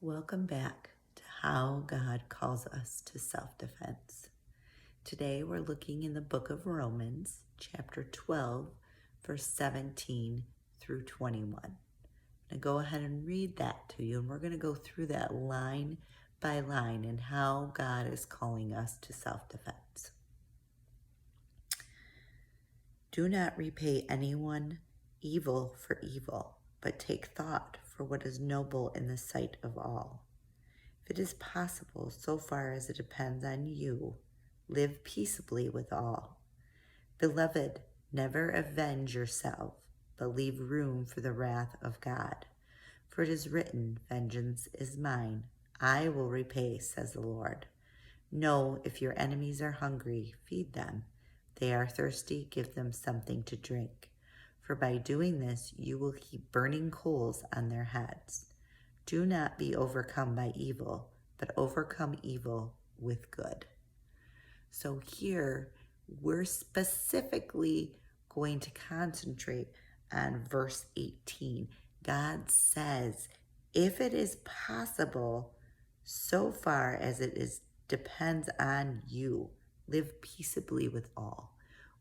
Welcome back to How God Calls Us to Self-Defense. Today we're looking in the book of Romans, chapter 12, verse 17 through 21. I'm going to go ahead and read that to you, and we're going to go through that line by line and how God is calling us to self-defense. Do not repay anyone evil for evil, but take thought for what is noble in the sight of all. If it is possible, so far as it depends on you, live peaceably with all. Beloved, never avenge yourself, but leave room for the wrath of God. For it is written, vengeance is mine, I will repay, says the Lord. No, if your enemies are hungry, feed them. If they are thirsty, give them something to drink. For by doing this, you will heap burning coals on their heads. Do not be overcome by evil, but overcome evil with good. So here, we're specifically going to concentrate on verse 18. God says, if it is possible, so far as it is depends on you, live peaceably with all.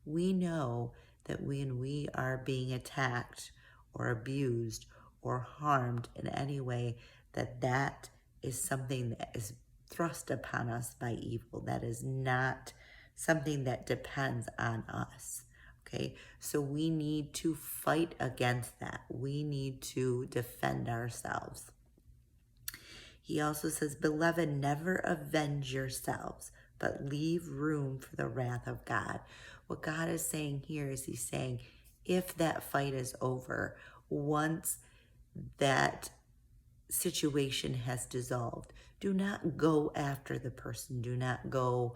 We know that when we are being attacked or abused or harmed in any way, that is something that is thrust upon us by evil. That is not something that depends on us. Okay, so we need to fight against that. We need to defend ourselves. He also says, beloved, never avenge yourselves, but leave room for the wrath of God. What God is saying here is he's saying, if that fight is over, once that situation has dissolved, do not go after the person. Do not go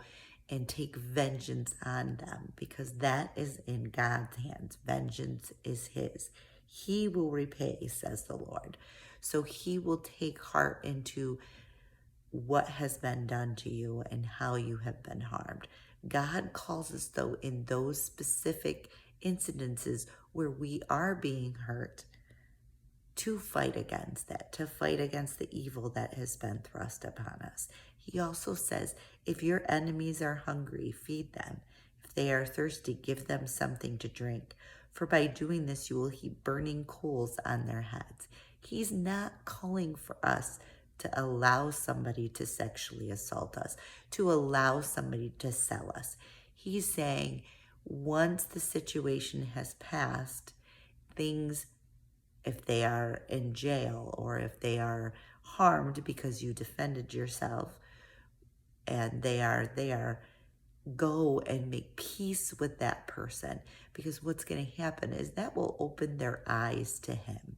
and take vengeance on them, because that is in God's hands. Vengeance is his. He will repay, says the Lord. So he will take heart into what has been done to you and how you have been harmed. God calls us, though, in those specific incidences where we are being hurt, to fight against that, to fight against the evil that has been thrust upon us. He also says, if your enemies are hungry, feed them. If they are thirsty, give them something to drink. For by doing this, you will heap burning coals on their heads. He's not calling for us to allow somebody to sexually assault us, to allow somebody to sell us. He's saying, once the situation has passed, things, if they are in jail or if they are harmed because you defended yourself and they are there, go and make peace with that person, because what's going to happen is that will open their eyes to him.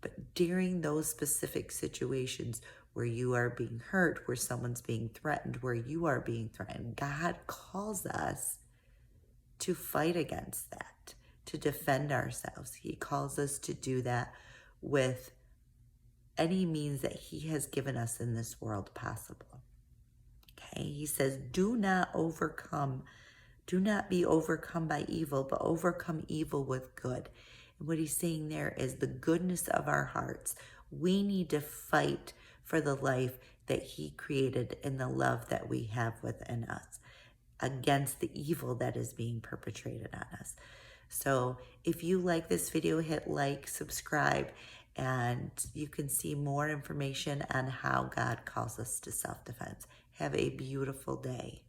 But during those specific situations where you are being hurt, where someone's being threatened, where you are being threatened, God calls us to fight against that, to defend ourselves. He calls us to do that with any means that he has given us in this world possible. Okay, he says, do not be overcome by evil, but overcome evil with good. And what he's saying there is the goodness of our hearts. We need to fight for the life that he created and the love that we have within us against the evil that is being perpetrated on us. So if you like this video, hit like, subscribe, and you can see more information on how God calls us to self-defense. Have a beautiful day.